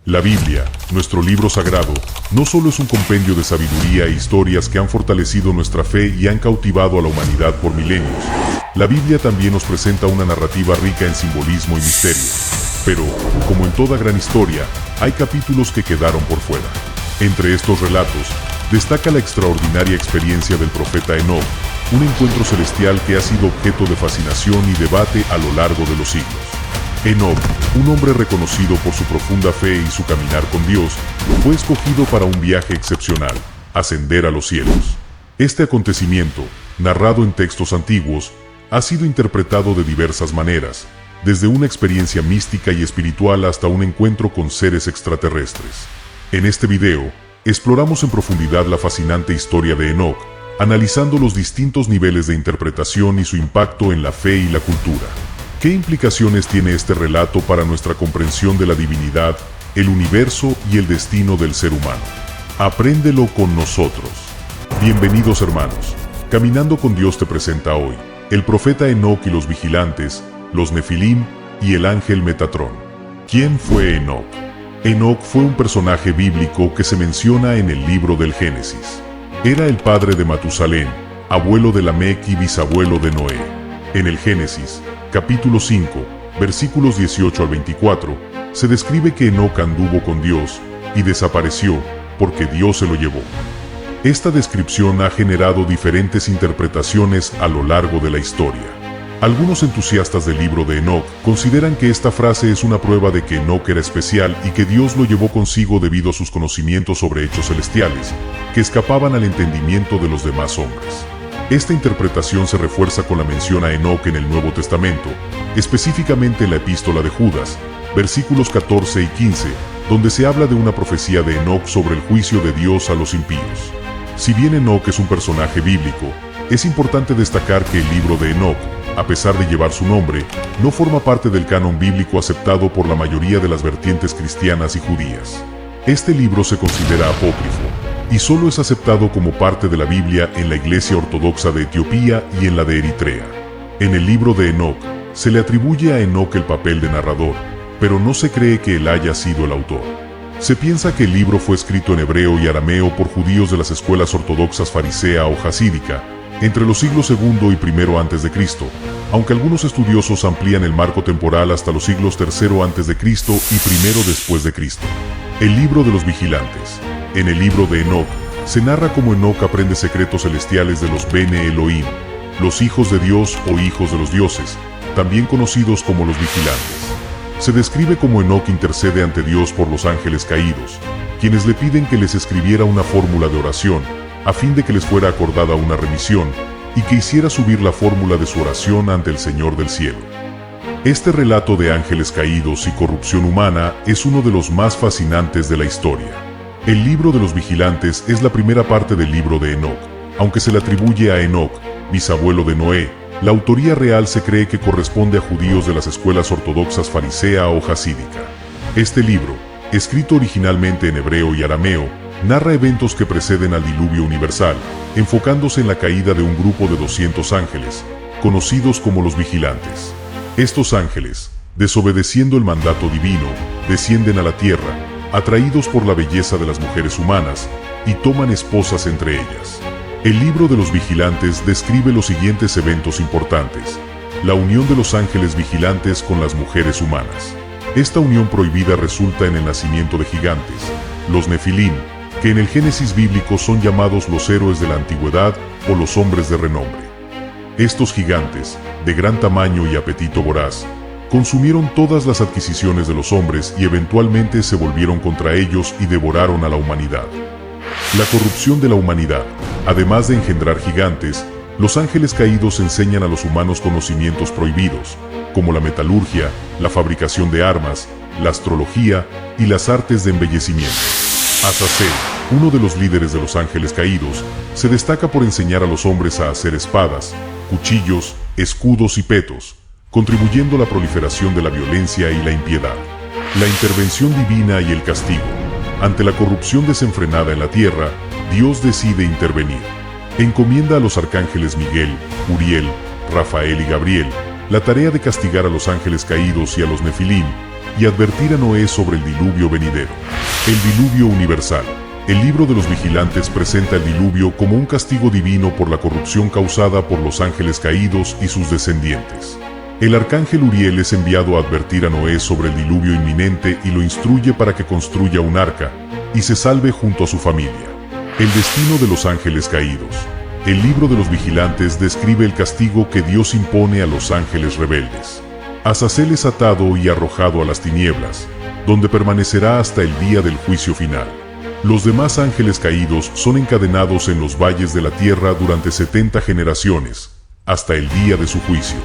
La Biblia, nuestro libro sagrado, no solo es un compendio de sabiduría e historias que han fortalecido nuestra fe y han cautivado a la humanidad por milenios. La Biblia también nos presenta una narrativa rica en simbolismo y misterio. Pero, como en toda gran historia, hay capítulos que quedaron por fuera. Entre estos relatos, destaca la extraordinaria experiencia del profeta Enoc, un encuentro celestial que ha sido objeto de fascinación y debate a lo largo de los siglos. Enoc, un hombre reconocido por su profunda fe y su caminar con Dios, fue escogido para un viaje excepcional, ascender a los cielos. Este acontecimiento, narrado en textos antiguos, ha sido interpretado de diversas maneras, desde una experiencia mística y espiritual hasta un encuentro con seres extraterrestres. En este video, exploramos en profundidad la fascinante historia de Enoc, analizando los distintos niveles de interpretación y su impacto en la fe y la cultura. ¿Qué implicaciones tiene este relato para nuestra comprensión de la divinidad, el universo y el destino del ser humano? Apréndelo con nosotros. Bienvenidos hermanos. Caminando con Dios te presenta hoy el profeta Enoc y los vigilantes, los Nefilim y el ángel Metatrón. ¿Quién fue Enoc? Enoc fue un personaje bíblico que se menciona en el libro del Génesis. Era el padre de Matusalén, abuelo de Lamec y bisabuelo de Noé. En el Génesis, capítulo 5, versículos 18 al 24, se describe que Enoc anduvo con Dios y desapareció porque Dios se lo llevó. Esta descripción ha generado diferentes interpretaciones a lo largo de la historia. Algunos entusiastas del libro de Enoc consideran que esta frase es una prueba de que Enoc era especial y que Dios lo llevó consigo debido a sus conocimientos sobre hechos celestiales, que escapaban al entendimiento de los demás hombres. Esta interpretación se refuerza con la mención a Enoc en el Nuevo Testamento, específicamente en la Epístola de Judas, versículos 14 y 15, donde se habla de una profecía de Enoc sobre el juicio de Dios a los impíos. Si bien Enoc es un personaje bíblico, es importante destacar que el libro de Enoc, a pesar de llevar su nombre, no forma parte del canon bíblico aceptado por la mayoría de las vertientes cristianas y judías. Este libro se considera apócrifo, y solo es aceptado como parte de la Biblia en la Iglesia Ortodoxa de Etiopía y en la de Eritrea. En el libro de Enoc, se le atribuye a Enoc el papel de narrador, pero no se cree que él haya sido el autor. Se piensa que el libro fue escrito en hebreo y arameo por judíos de las escuelas ortodoxas farisea o jasídica, entre los siglos II y I a.C., aunque algunos estudiosos amplían el marco temporal hasta los siglos III a.C. y I después de Cristo. El libro de los vigilantes. En el libro de Enoc, se narra cómo Enoc aprende secretos celestiales de los Bene Elohim, los hijos de Dios o hijos de los dioses, también conocidos como los vigilantes. Se describe cómo Enoc intercede ante Dios por los ángeles caídos, quienes le piden que les escribiera una fórmula de oración, a fin de que les fuera acordada una remisión, y que hiciera subir la fórmula de su oración ante el Señor del cielo. Este relato de ángeles caídos y corrupción humana es uno de los más fascinantes de la historia. El libro de los vigilantes es la primera parte del libro de Enoc. Aunque se le atribuye a Enoc, bisabuelo de Noé, la autoría real se cree que corresponde a judíos de las escuelas ortodoxas farisea o jasídica. Este libro, escrito originalmente en hebreo y arameo, narra eventos que preceden al diluvio universal, enfocándose en la caída de un grupo de 200 ángeles, conocidos como los vigilantes. Estos ángeles, desobedeciendo el mandato divino, descienden a la tierra, atraídos por la belleza de las mujeres humanas, y toman esposas entre ellas. El libro de los vigilantes describe los siguientes eventos importantes: la unión de los ángeles vigilantes con las mujeres humanas. Esta unión prohibida resulta en el nacimiento de gigantes, los Nefilim, que en el Génesis bíblico son llamados los héroes de la antigüedad o los hombres de renombre. Estos gigantes, de gran tamaño y apetito voraz, consumieron todas las adquisiciones de los hombres y eventualmente se volvieron contra ellos y devoraron a la humanidad. La corrupción de la humanidad. Además de engendrar gigantes, los ángeles caídos enseñan a los humanos conocimientos prohibidos, como la metalurgia, la fabricación de armas, la astrología y las artes de embellecimiento. Azazel, uno de los líderes de los ángeles caídos, se destaca por enseñar a los hombres a hacer espadas, cuchillos, escudos y petos, contribuyendo a la proliferación de la violencia y la impiedad. La intervención divina y el castigo. Ante la corrupción desenfrenada en la tierra, Dios decide intervenir. Encomienda a los arcángeles Miguel, Uriel, Rafael y Gabriel la tarea de castigar a los ángeles caídos y a los Nefilim, y advertir a Noé sobre el diluvio venidero. El diluvio universal. El libro de los vigilantes presenta el diluvio como un castigo divino por la corrupción causada por los ángeles caídos y sus descendientes. El arcángel Uriel es enviado a advertir a Noé sobre el diluvio inminente y lo instruye para que construya un arca y se salve junto a su familia. El destino de los ángeles caídos. El libro de los vigilantes describe el castigo que Dios impone a los ángeles rebeldes. Azazel es atado y arrojado a las tinieblas, donde permanecerá hasta el día del juicio final. Los demás ángeles caídos son encadenados en los valles de la tierra durante 70 generaciones, hasta el día de su juicio.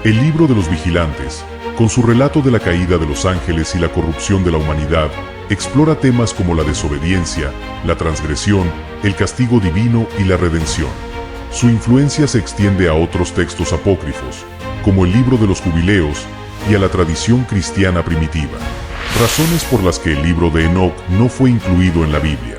El libro de los vigilantes, con su relato de la caída de los ángeles y la corrupción de la humanidad, explora temas como la desobediencia, la transgresión, el castigo divino y la redención. Su influencia se extiende a otros textos apócrifos, como el libro de los jubileos y a la tradición cristiana primitiva. Razones por las que el libro de Enoc no fue incluido en la Biblia.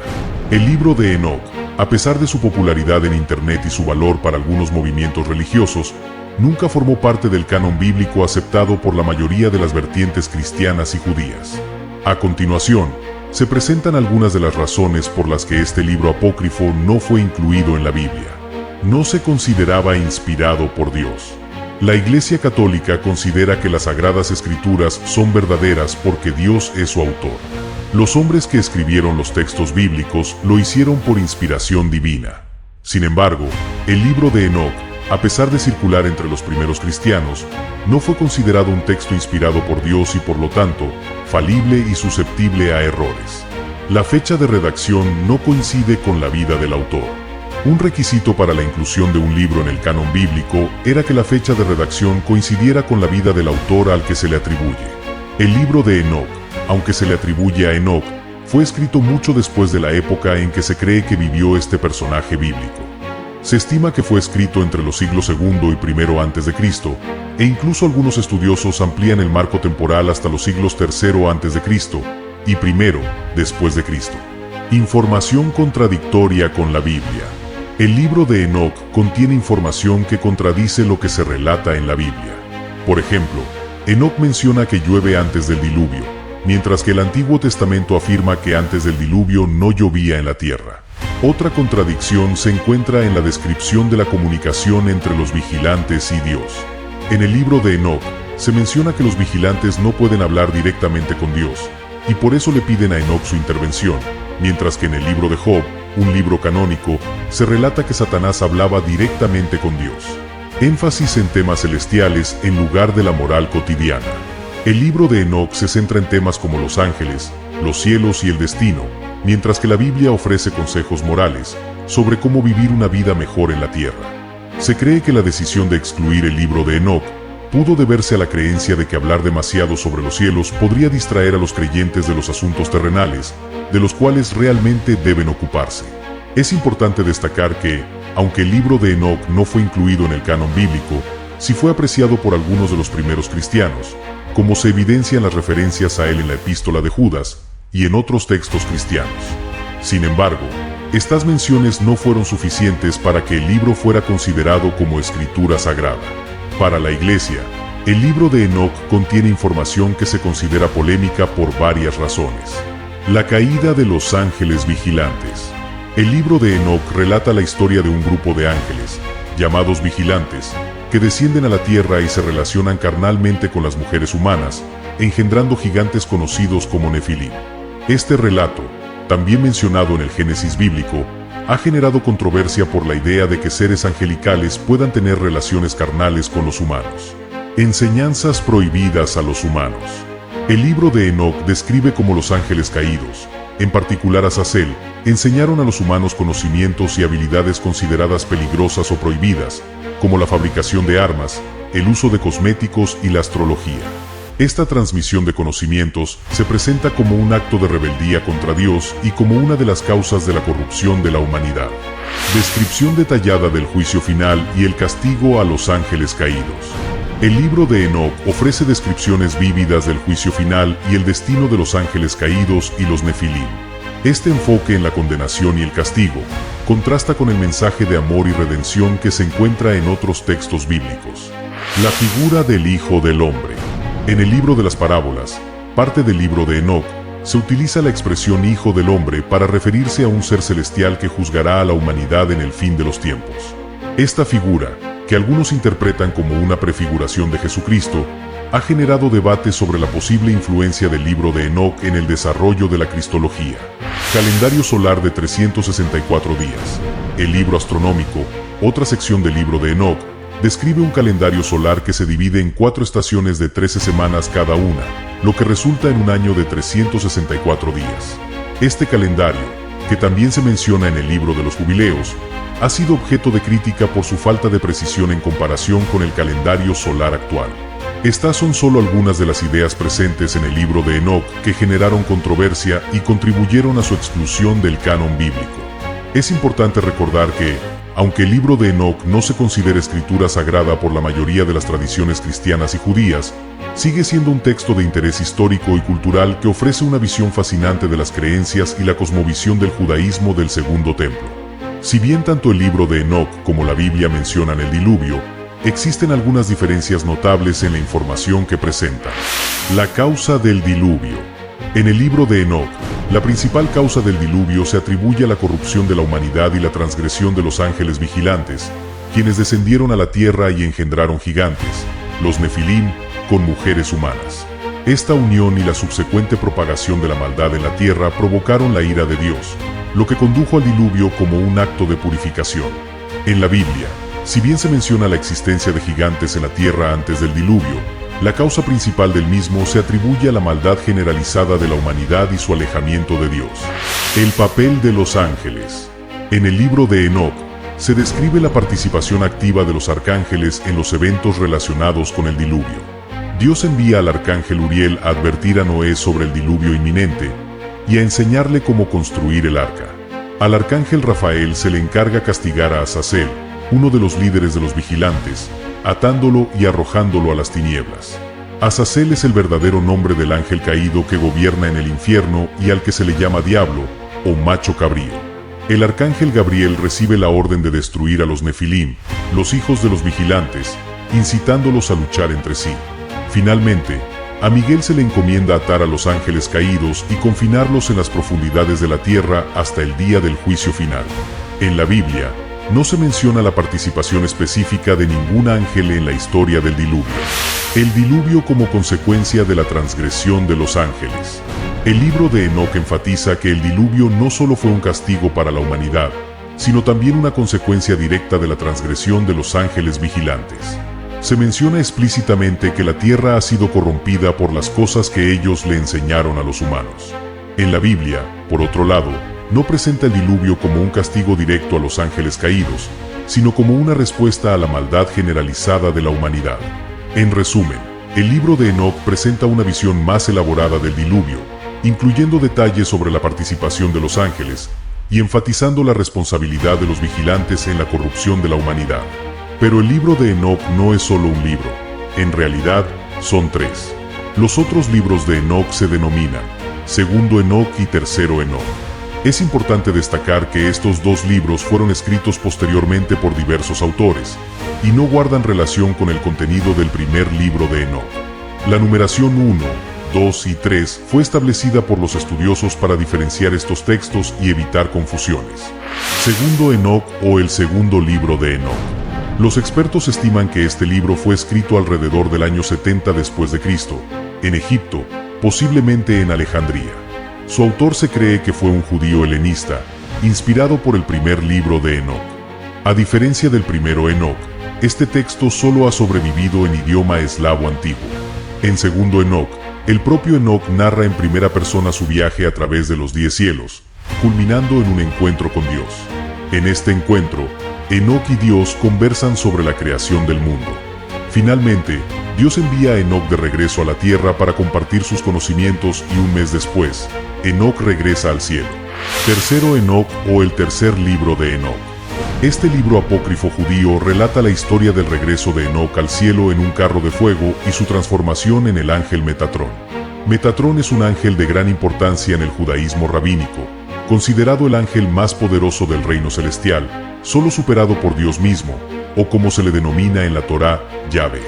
El libro de Enoc, a pesar de su popularidad en Internet y su valor para algunos movimientos religiosos, nunca formó parte del canon bíblico aceptado por la mayoría de las vertientes cristianas y judías. A continuación, se presentan algunas de las razones por las que este libro apócrifo no fue incluido en la Biblia. No se consideraba inspirado por Dios. La Iglesia Católica considera que las Sagradas Escrituras son verdaderas porque Dios es su autor. Los hombres que escribieron los textos bíblicos lo hicieron por inspiración divina. Sin embargo, el libro de Enoc, a pesar de circular entre los primeros cristianos, no fue considerado un texto inspirado por Dios y por lo tanto, falible y susceptible a errores. La fecha de redacción no coincide con la vida del autor. Un requisito para la inclusión de un libro en el canon bíblico era que la fecha de redacción coincidiera con la vida del autor al que se le atribuye. El libro de Enoc, aunque se le atribuye a Enoc, fue escrito mucho después de la época en que se cree que vivió este personaje bíblico. Se estima que fue escrito entre los siglos II y I a.C., e incluso algunos estudiosos amplían el marco temporal hasta los siglos III a.C. y I después de Cristo. Información contradictoria con la Biblia. El libro de Enoc contiene información que contradice lo que se relata en la Biblia. Por ejemplo, Enoc menciona que llueve antes del diluvio, mientras que el Antiguo Testamento afirma que antes del diluvio no llovía en la tierra. Otra contradicción se encuentra en la descripción de la comunicación entre los vigilantes y Dios. En el libro de Enoc, se menciona que los vigilantes no pueden hablar directamente con Dios, y por eso le piden a Enoc su intervención, mientras que en el libro de Job, un libro canónico, se relata que Satanás hablaba directamente con Dios. Énfasis en temas celestiales en lugar de la moral cotidiana. El libro de Enoc se centra en temas como los ángeles, los cielos y el destino, mientras que la Biblia ofrece consejos morales sobre cómo vivir una vida mejor en la tierra. Se cree que la decisión de excluir el libro de Enoc pudo deberse a la creencia de que hablar demasiado sobre los cielos podría distraer a los creyentes de los asuntos terrenales, de los cuales realmente deben ocuparse. Es importante destacar que, aunque el libro de Enoc no fue incluido en el canon bíblico, sí fue apreciado por algunos de los primeros cristianos, como se evidencia en las referencias a él en la epístola de Judas y en otros textos cristianos. Sin embargo, estas menciones no fueron suficientes para que el libro fuera considerado como escritura sagrada. Para la Iglesia, el libro de Enoc contiene información que se considera polémica por varias razones. La caída de los ángeles vigilantes. El libro de Enoc relata la historia de un grupo de ángeles, llamados vigilantes, que descienden a la tierra y se relacionan carnalmente con las mujeres humanas, engendrando gigantes conocidos como Nefilim. Este relato, también mencionado en el Génesis bíblico, ha generado controversia por la idea de que seres angelicales puedan tener relaciones carnales con los humanos. Enseñanzas prohibidas a los humanos. El libro de Enoc describe cómo los ángeles caídos, en particular Azazel, enseñaron a los humanos conocimientos y habilidades consideradas peligrosas o prohibidas, como la fabricación de armas, el uso de cosméticos y la astrología. Esta transmisión de conocimientos se presenta como un acto de rebeldía contra Dios y como una de las causas de la corrupción de la humanidad. Descripción detallada del juicio final y el castigo a los ángeles caídos. El libro de Enoc ofrece descripciones vívidas del juicio final y el destino de los ángeles caídos y los Nefilim. Este enfoque en la condenación y el castigo contrasta con el mensaje de amor y redención que se encuentra en otros textos bíblicos. La figura del Hijo del Hombre. En el libro de las parábolas, parte del libro de Enoc, se utiliza la expresión Hijo del Hombre para referirse a un ser celestial que juzgará a la humanidad en el fin de los tiempos. Esta figura, que algunos interpretan como una prefiguración de Jesucristo, ha generado debate sobre la posible influencia del libro de Enoc en el desarrollo de la cristología. Calendario solar de 364 días. El libro astronómico, otra sección del libro de Enoc, describe un calendario solar que se divide en 4 estaciones de 13 semanas cada una, lo que resulta en un año de 364 días. Este calendario, que también se menciona en el libro de los jubileos, ha sido objeto de crítica por su falta de precisión en comparación con el calendario solar actual. Estas son solo algunas de las ideas presentes en el libro de Enoc que generaron controversia y contribuyeron a su exclusión del canon bíblico. Es importante recordar que, aunque el libro de Enoc no se considera escritura sagrada por la mayoría de las tradiciones cristianas y judías, sigue siendo un texto de interés histórico y cultural que ofrece una visión fascinante de las creencias y la cosmovisión del judaísmo del Segundo Templo. Si bien tanto el libro de Enoc como la Biblia mencionan el diluvio, existen algunas diferencias notables en la información que presenta. La causa del diluvio. En el libro de Enoc, la principal causa del diluvio se atribuye a la corrupción de la humanidad y la transgresión de los ángeles vigilantes, quienes descendieron a la tierra y engendraron gigantes, los Nefilim, con mujeres humanas. Esta unión y la subsecuente propagación de la maldad en la tierra provocaron la ira de Dios, lo que condujo al diluvio como un acto de purificación. En la Biblia, si bien se menciona la existencia de gigantes en la tierra antes del diluvio, la causa principal del mismo se atribuye a la maldad generalizada de la humanidad y su alejamiento de Dios. El papel de los ángeles. En el libro de Enoc, se describe la participación activa de los arcángeles en los eventos relacionados con el diluvio. Dios envía al arcángel Uriel a advertir a Noé sobre el diluvio inminente y a enseñarle cómo construir el arca. Al arcángel Rafael se le encarga castigar a Azazel, uno de los líderes de los vigilantes, atándolo y arrojándolo a las tinieblas. Azazel es el verdadero nombre del ángel caído que gobierna en el infierno y al que se le llama diablo o macho cabrío. El arcángel Gabriel recibe la orden de destruir a los Nefilim, los hijos de los vigilantes, incitándolos a luchar entre sí. Finalmente, a Miguel se le encomienda atar a los ángeles caídos y confinarlos en las profundidades de la tierra hasta el día del juicio final. En la Biblia, no se menciona la participación específica de ningún ángel en la historia del diluvio. El diluvio como consecuencia de la transgresión de los ángeles. El libro de Enoc enfatiza que el diluvio no solo fue un castigo para la humanidad, sino también una consecuencia directa de la transgresión de los ángeles vigilantes. Se menciona explícitamente que la tierra ha sido corrompida por las cosas que ellos le enseñaron a los humanos. En la Biblia, por otro lado, no presenta el diluvio como un castigo directo a los ángeles caídos, sino como una respuesta a la maldad generalizada de la humanidad. En resumen, el libro de Enoc presenta una visión más elaborada del diluvio, incluyendo detalles sobre la participación de los ángeles y enfatizando la responsabilidad de los vigilantes en la corrupción de la humanidad. Pero el libro de Enoc no es solo un libro, en realidad son 3. Los otros libros de Enoc se denominan Segundo Enoc y Tercero Enoc. Es importante destacar que estos 2 libros fueron escritos posteriormente por diversos autores, y no guardan relación con el contenido del primer libro de Enoc. La numeración 1, 2 y 3 fue establecida por los estudiosos para diferenciar estos textos y evitar confusiones. Segundo Enoc o el segundo libro de Enoc. Los expertos estiman que este libro fue escrito alrededor del año 70 después de Cristo, en Egipto, posiblemente en Alejandría. Su autor se cree que fue un judío helenista, inspirado por el primer libro de Enoc. A diferencia del primero Enoc, este texto solo ha sobrevivido en idioma eslavo antiguo. En segundo Enoc, el propio Enoc narra en primera persona su viaje a través de los 10 cielos, culminando en un encuentro con Dios. En este encuentro, Enoc y Dios conversan sobre la creación del mundo. Finalmente, Dios envía a Enoc de regreso a la tierra para compartir sus conocimientos y un mes después, Enoc regresa al cielo. Tercero Enoc o el tercer libro de Enoc. Este libro apócrifo judío relata la historia del regreso de Enoc al cielo en un carro de fuego y su transformación en el ángel Metatrón. Metatrón es un ángel de gran importancia en el judaísmo rabínico, considerado el ángel más poderoso del reino celestial, solo superado por Dios mismo, o como se le denomina en la Torá, Yahvé.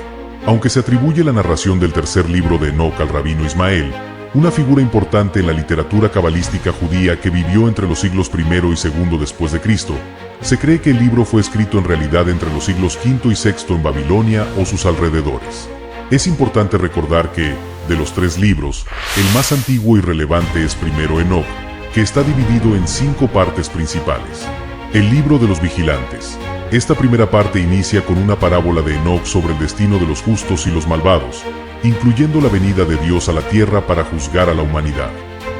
Aunque se atribuye la narración del tercer libro de Enoc al rabino Ismael, una figura importante en la literatura cabalística judía que vivió entre los siglos I y II después de Cristo. Se cree que el libro fue escrito en realidad entre los siglos V y VI en Babilonia o sus alrededores. Es importante recordar que, de los 3 libros, el más antiguo y relevante es primero Enoc, que está dividido en 5 partes principales. El libro de los vigilantes. Esta primera parte inicia con una parábola de Enoc sobre el destino de los justos y los malvados, incluyendo la venida de Dios a la tierra para juzgar a la humanidad.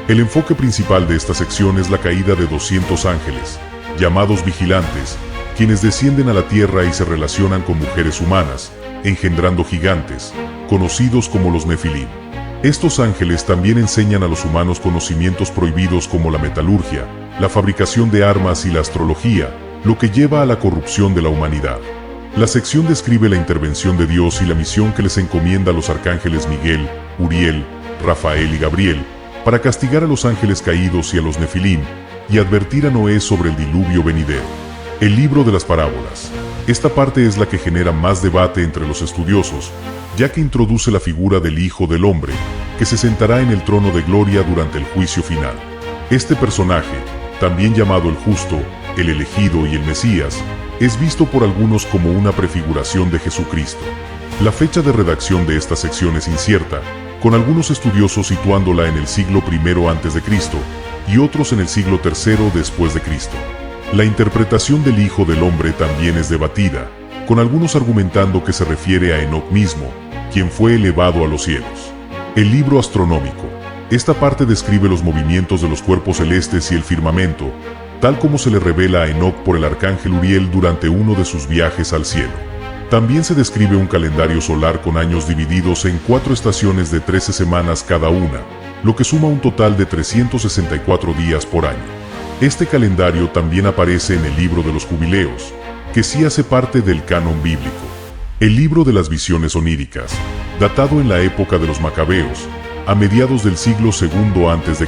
El enfoque principal de esta sección es la caída de 200 ángeles, llamados vigilantes, quienes descienden a la tierra y se relacionan con mujeres humanas, engendrando gigantes, conocidos como los Nefilim. Estos ángeles también enseñan a los humanos conocimientos prohibidos como la metalurgia, la fabricación de armas y la astrología, lo que lleva a la corrupción de la humanidad. La sección describe la intervención de Dios y la misión que les encomienda a los arcángeles Miguel, Uriel, Rafael y Gabriel, para castigar a los ángeles caídos y a los Nefilim, y advertir a Noé sobre el diluvio venidero. El libro de las parábolas. Esta parte es la que genera más debate entre los estudiosos, ya que introduce la figura del Hijo del Hombre, que se sentará en el trono de gloria durante el juicio final. Este personaje, también llamado el Justo, el Elegido y el Mesías, es visto por algunos como una prefiguración de Jesucristo. La fecha de redacción de esta sección es incierta, con algunos estudiosos situándola en el siglo I a.C. y otros en el siglo III después de Cristo. La interpretación del Hijo del Hombre también es debatida, con algunos argumentando que se refiere a Enoc mismo, quien fue elevado a los cielos. El libro astronómico. Esta parte describe los movimientos de los cuerpos celestes y el firmamento, tal como se le revela a Enoc por el arcángel Uriel durante uno de sus viajes al cielo. También se describe un calendario solar con años divididos en 4 estaciones de 13 semanas cada una, lo que suma un total de 364 días por año. Este calendario también aparece en el libro de los jubileos, que sí hace parte del canon bíblico. El libro de las visiones oníricas, datado en la época de los macabeos, a mediados del siglo II a.C.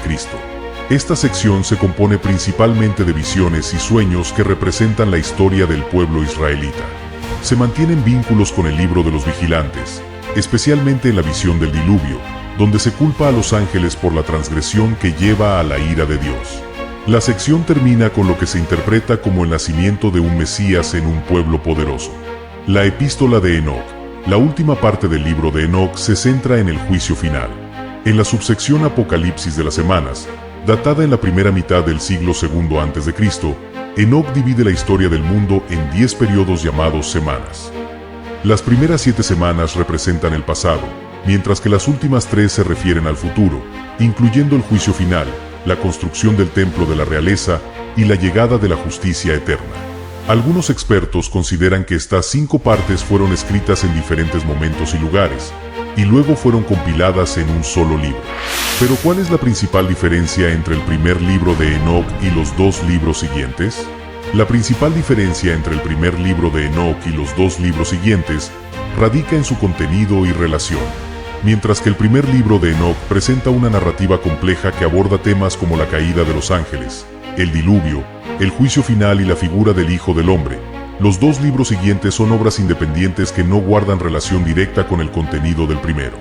Esta sección se compone principalmente de visiones y sueños que representan la historia del pueblo israelita. Se mantienen vínculos con el libro de los vigilantes, especialmente en la visión del diluvio, donde se culpa a los ángeles por la transgresión que lleva a la ira de Dios. La sección termina con lo que se interpreta como el nacimiento de un Mesías en un pueblo poderoso. La epístola de Enoc. La última parte del libro de Enoc se centra en el juicio final. En la subsección Apocalipsis de las Semanas, datada en la primera mitad del siglo II a.C., Enoc divide la historia del mundo en 10 periodos llamados semanas. Las primeras 7 semanas representan el pasado, mientras que las últimas 3 se refieren al futuro, incluyendo el juicio final, la construcción del templo de la realeza y la llegada de la justicia eterna. Algunos expertos consideran que estas 5 partes fueron escritas en diferentes momentos y lugares, y luego fueron compiladas en un solo libro. Pero ¿cuál es la principal diferencia entre el primer libro de Enoc y los 2 libros siguientes? La principal diferencia entre el primer libro de Enoc y los 2 libros siguientes radica en su contenido y relación. Mientras que el primer libro de Enoc presenta una narrativa compleja que aborda temas como la caída de los ángeles, el diluvio, el juicio final y la figura del Hijo del Hombre, los 2 libros siguientes son obras independientes que no guardan relación directa con el contenido del primero.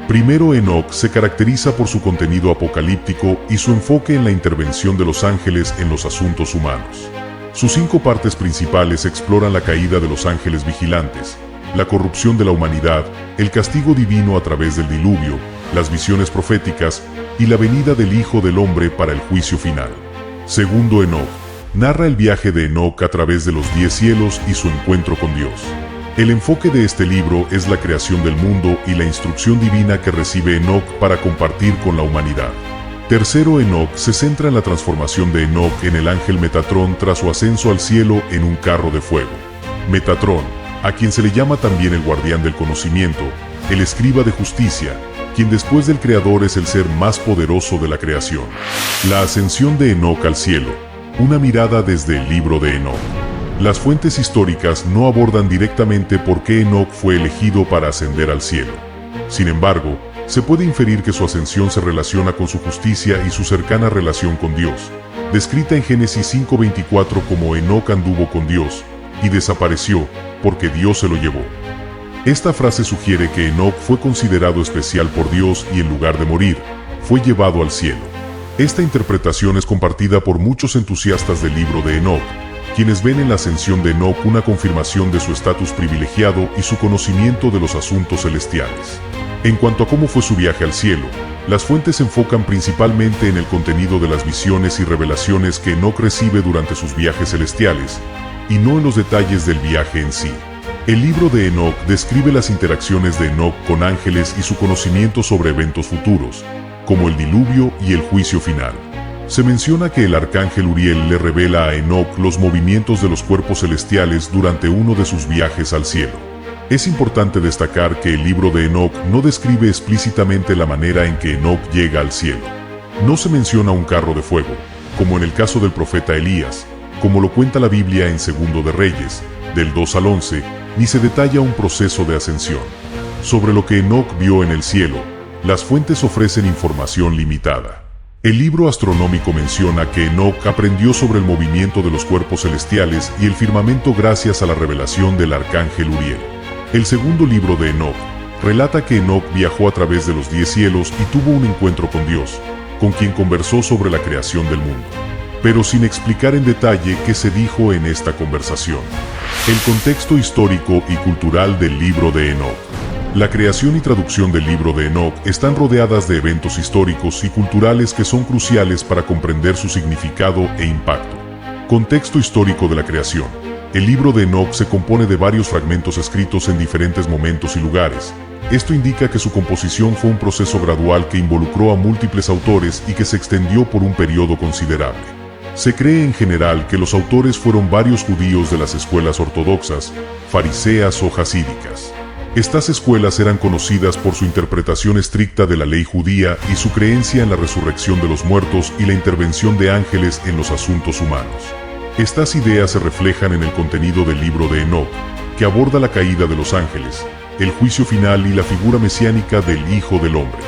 Primero, Enoc se caracteriza por su contenido apocalíptico y su enfoque en la intervención de los ángeles en los asuntos humanos. Sus 5 partes principales exploran la caída de los ángeles vigilantes, la corrupción de la humanidad, el castigo divino a través del diluvio, las visiones proféticas y la venida del Hijo del Hombre para el juicio final. Segundo, Enoc narra el viaje de Enoc a través de los 10 cielos y su encuentro con Dios. El enfoque de este libro es la creación del mundo y la instrucción divina que recibe Enoc para compartir con la humanidad. Tercero, Enoc se centra en la transformación de Enoc en el ángel Metatrón tras su ascenso al cielo en un carro de fuego. Metatrón, a quien se le llama también el guardián del conocimiento, el escriba de justicia, quien después del Creador es el ser más poderoso de la creación. La ascensión de Enoc al cielo. Una mirada desde el libro de Enoc. Las fuentes históricas no abordan directamente por qué Enoc fue elegido para ascender al cielo. Sin embargo, se puede inferir que su ascensión se relaciona con su justicia y su cercana relación con Dios, descrita en Génesis 5:24 como Enoc anduvo con Dios, y desapareció, porque Dios se lo llevó. Esta frase sugiere que Enoc fue considerado especial por Dios y en lugar de morir, fue llevado al cielo. Esta interpretación es compartida por muchos entusiastas del libro de Enoc, quienes ven en la ascensión de Enoc una confirmación de su estatus privilegiado y su conocimiento de los asuntos celestiales. En cuanto a cómo fue su viaje al cielo, las fuentes se enfocan principalmente en el contenido de las visiones y revelaciones que Enoc recibe durante sus viajes celestiales, y no en los detalles del viaje en sí. El libro de Enoc describe las interacciones de Enoc con ángeles y su conocimiento sobre eventos futuros, como el diluvio y el juicio final. Se menciona que el arcángel Uriel le revela a Enoc los movimientos de los cuerpos celestiales durante uno de sus viajes al cielo. Es importante destacar que el libro de Enoc no describe explícitamente la manera en que Enoc llega al cielo. No se menciona un carro de fuego, como en el caso del profeta Elías, como lo cuenta la Biblia en Segundo de Reyes, del 2 al 11, ni se detalla un proceso de ascensión. Sobre lo que Enoc vio en el cielo, las fuentes ofrecen información limitada. El libro astronómico menciona que Enoc aprendió sobre el movimiento de los cuerpos celestiales y el firmamento gracias a la revelación del arcángel Uriel. El segundo libro de Enoc relata que Enoc viajó a través de los 10 cielos y tuvo un encuentro con Dios, con quien conversó sobre la creación del mundo, pero sin explicar en detalle qué se dijo en esta conversación. El contexto histórico y cultural del libro de Enoc. La creación y traducción del libro de Enoc están rodeadas de eventos históricos y culturales que son cruciales para comprender su significado e impacto. Contexto histórico de la creación. El libro de Enoc se compone de varios fragmentos escritos en diferentes momentos y lugares. Esto indica que su composición fue un proceso gradual que involucró a múltiples autores y que se extendió por un periodo considerable. Se cree en general que los autores fueron varios judíos de las escuelas ortodoxas, fariseas o jasídicas. Estas escuelas eran conocidas por su interpretación estricta de la ley judía y su creencia en la resurrección de los muertos y la intervención de ángeles en los asuntos humanos. Estas ideas se reflejan en el contenido del libro de Enoc, que aborda la caída de los ángeles, el juicio final y la figura mesiánica del Hijo del Hombre.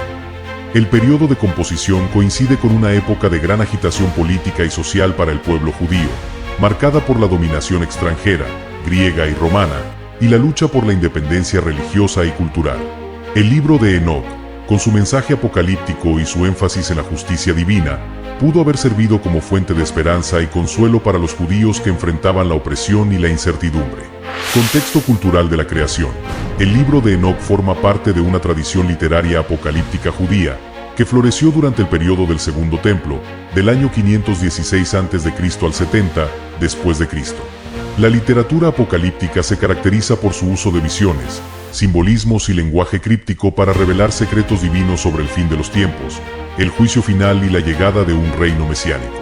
El periodo de composición coincide con una época de gran agitación política y social para el pueblo judío, marcada por la dominación extranjera, griega y romana, y la lucha por la independencia religiosa y cultural. El libro de Enoc, con su mensaje apocalíptico y su énfasis en la justicia divina, pudo haber servido como fuente de esperanza y consuelo para los judíos que enfrentaban la opresión y la incertidumbre. Contexto cultural de la creación. El libro de Enoc forma parte de una tradición literaria apocalíptica judía que floreció durante el periodo del Segundo Templo, del año 516 a.C. al 70 después de Cristo. La literatura apocalíptica se caracteriza por su uso de visiones, simbolismos y lenguaje críptico para revelar secretos divinos sobre el fin de los tiempos, el juicio final y la llegada de un reino mesiánico.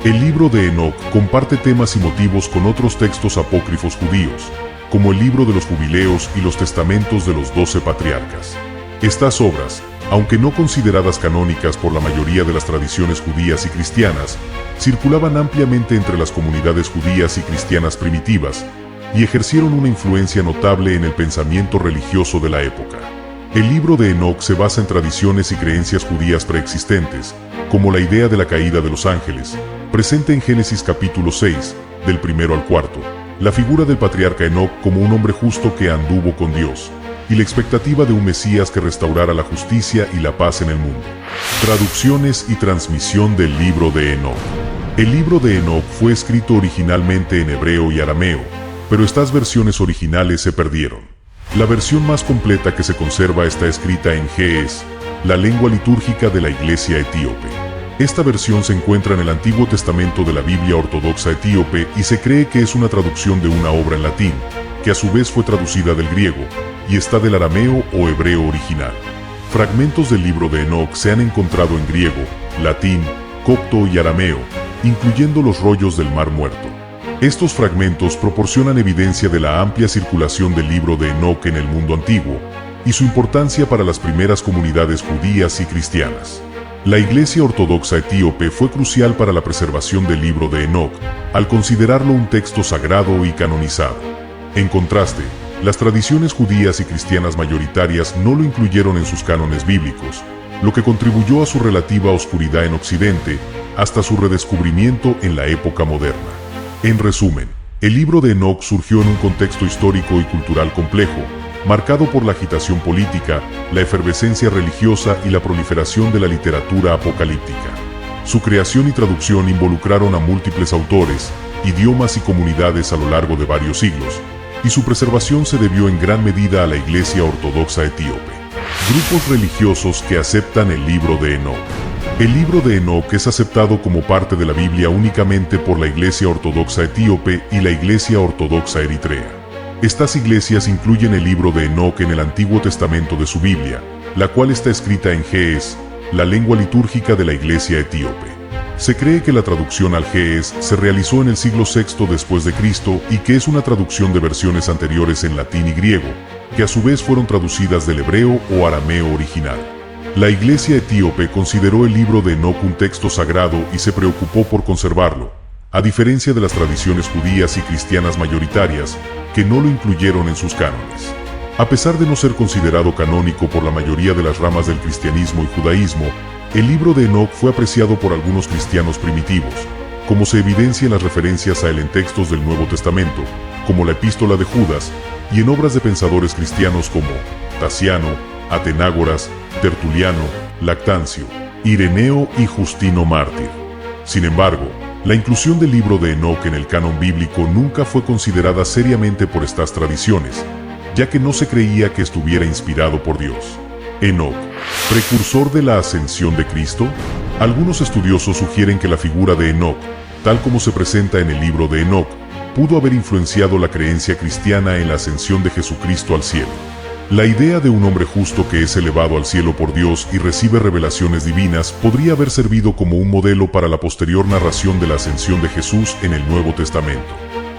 El libro de Enoc comparte temas y motivos con otros textos apócrifos judíos, como el libro de los jubileos y los testamentos de los 12 patriarcas. Estas obras, aunque no consideradas canónicas por la mayoría de las tradiciones judías y cristianas, circulaban ampliamente entre las comunidades judías y cristianas primitivas, y ejercieron una influencia notable en el pensamiento religioso de la época. El libro de Enoc se basa en tradiciones y creencias judías preexistentes, como la idea de la caída de los ángeles, presente en Génesis capítulo 6, del 1 al 4, la figura del patriarca Enoc como un hombre justo que anduvo con Dios, y la expectativa de un Mesías que restaurara la justicia y la paz en el mundo. Traducciones y transmisión del libro de Enoc. El libro de Enoc fue escrito originalmente en hebreo y arameo, pero estas versiones originales se perdieron. La versión más completa que se conserva está escrita en Ge'ez, la lengua litúrgica de la Iglesia etíope. Esta versión se encuentra en el Antiguo Testamento de la Biblia ortodoxa etíope y se cree que es una traducción de una obra en latín, que a su vez fue traducida del griego, y está del arameo o hebreo original. Fragmentos del libro de Enoc se han encontrado en griego, latín, copto y arameo, incluyendo los rollos del Mar Muerto. Estos fragmentos proporcionan evidencia de la amplia circulación del libro de Enoc en el mundo antiguo y su importancia para las primeras comunidades judías y cristianas. La Iglesia Ortodoxa etíope fue crucial para la preservación del libro de Enoc, al considerarlo un texto sagrado y canonizado. En contraste, las tradiciones judías y cristianas mayoritarias no lo incluyeron en sus cánones bíblicos, lo que contribuyó a su relativa oscuridad en Occidente hasta su redescubrimiento en la época moderna. En resumen, el libro de Enoc surgió en un contexto histórico y cultural complejo, marcado por la agitación política, la efervescencia religiosa y la proliferación de la literatura apocalíptica. Su creación y traducción involucraron a múltiples autores, idiomas y comunidades a lo largo de varios siglos, y su preservación se debió en gran medida a la Iglesia Ortodoxa Etíope. Grupos religiosos que aceptan el libro de Enoc. El libro de Enoc es aceptado como parte de la Biblia únicamente por la Iglesia Ortodoxa Etíope y la Iglesia Ortodoxa Eritrea. Estas iglesias incluyen el libro de Enoc en el Antiguo Testamento de su Biblia, la cual está escrita en ge'ez, la lengua litúrgica de la Iglesia Etíope. Se cree que la traducción al ge'ez se realizó en el siglo VI después de Cristo y que es una traducción de versiones anteriores en latín y griego, que a su vez fueron traducidas del hebreo o arameo original. La Iglesia Etíope consideró el libro de Enoc un texto sagrado y se preocupó por conservarlo, a diferencia de las tradiciones judías y cristianas mayoritarias, que no lo incluyeron en sus cánones. A pesar de no ser considerado canónico por la mayoría de las ramas del cristianismo y judaísmo, el libro de Enoc fue apreciado por algunos cristianos primitivos, como se evidencia en las referencias a él en textos del Nuevo Testamento, como la Epístola de Judas, y en obras de pensadores cristianos como Tasiano, Atenágoras, Tertuliano, Lactancio, Ireneo y Justino Mártir. Sin embargo, la inclusión del libro de Enoc en el canon bíblico nunca fue considerada seriamente por estas tradiciones, ya que no se creía que estuviera inspirado por Dios. Enoc, precursor de la ascensión de Cristo. Algunos estudiosos sugieren que la figura de Enoc, tal como se presenta en el libro de Enoc, pudo haber influenciado la creencia cristiana en la ascensión de Jesucristo al cielo. La idea de un hombre justo que es elevado al cielo por Dios y recibe revelaciones divinas podría haber servido como un modelo para la posterior narración de la ascensión de Jesús en el Nuevo Testamento.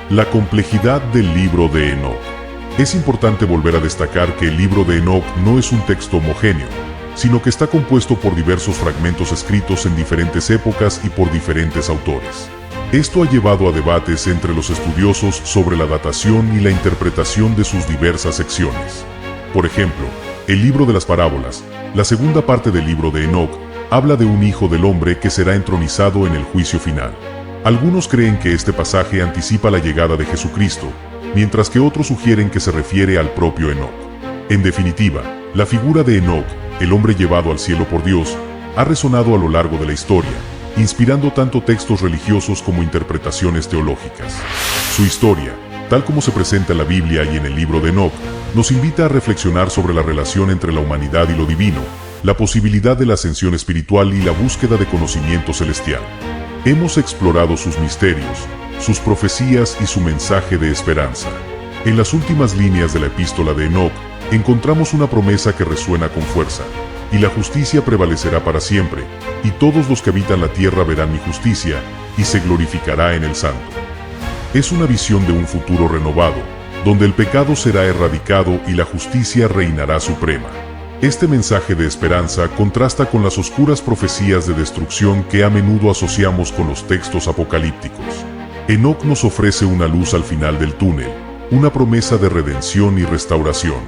La complejidad del libro de Enoc. Es importante volver a destacar que el libro de Enoc no es un texto homogéneo, sino que está compuesto por diversos fragmentos escritos en diferentes épocas y por diferentes autores. Esto ha llevado a debates entre los estudiosos sobre la datación y la interpretación de sus diversas secciones. Por ejemplo, el libro de las parábolas, la segunda parte del libro de Enoc, habla de un hijo del hombre que será entronizado en el juicio final. Algunos creen que este pasaje anticipa la llegada de Jesucristo, mientras que otros sugieren que se refiere al propio Enoc. En definitiva, la figura de Enoc, el hombre llevado al cielo por Dios, ha resonado a lo largo de la historia, inspirando tanto textos religiosos como interpretaciones teológicas. Su historia, tal como se presenta en la Biblia y en el libro de Enoc, nos invita a reflexionar sobre la relación entre la humanidad y lo divino, la posibilidad de la ascensión espiritual y la búsqueda de conocimiento celestial. Hemos explorado sus misterios, sus profecías y su mensaje de esperanza. En las últimas líneas de la epístola de Enoc, encontramos una promesa que resuena con fuerza: y la justicia prevalecerá para siempre, y todos los que habitan la tierra verán mi justicia, y se glorificará en el Santo. Es una visión de un futuro renovado, donde el pecado será erradicado y la justicia reinará suprema. Este mensaje de esperanza contrasta con las oscuras profecías de destrucción que a menudo asociamos con los textos apocalípticos. Enoc nos ofrece una luz al final del túnel, una promesa de redención y restauración.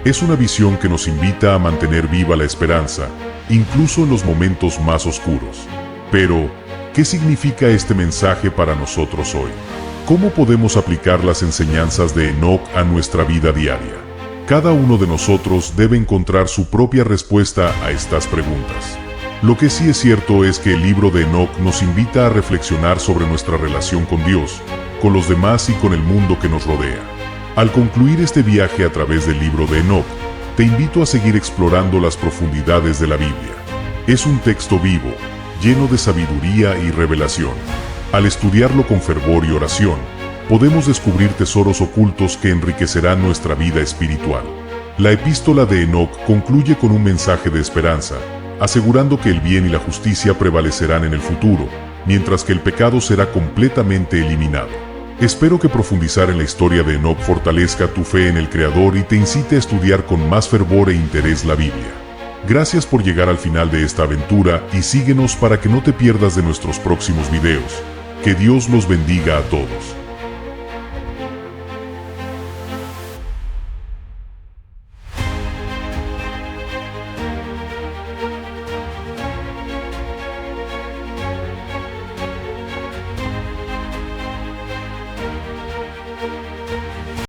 Es una visión que nos invita a mantener viva la esperanza, incluso en los momentos más oscuros. Pero, ¿qué significa este mensaje para nosotros hoy? ¿Cómo podemos aplicar las enseñanzas de Enoc a nuestra vida diaria? Cada uno de nosotros debe encontrar su propia respuesta a estas preguntas. Lo que sí es cierto es que el libro de Enoc nos invita a reflexionar sobre nuestra relación con Dios, con los demás y con el mundo que nos rodea. Al concluir este viaje a través del libro de Enoc, te invito a seguir explorando las profundidades de la Biblia. Es un texto vivo, lleno de sabiduría y revelación. Al estudiarlo con fervor y oración, podemos descubrir tesoros ocultos que enriquecerán nuestra vida espiritual. La epístola de Enoc concluye con un mensaje de esperanza, asegurando que el bien y la justicia prevalecerán en el futuro, mientras que el pecado será completamente eliminado. Espero que profundizar en la historia de Enoc fortalezca tu fe en el Creador y te incite a estudiar con más fervor e interés la Biblia. Gracias por llegar al final de esta aventura y síguenos para que no te pierdas de nuestros próximos videos. Que Dios los bendiga a todos.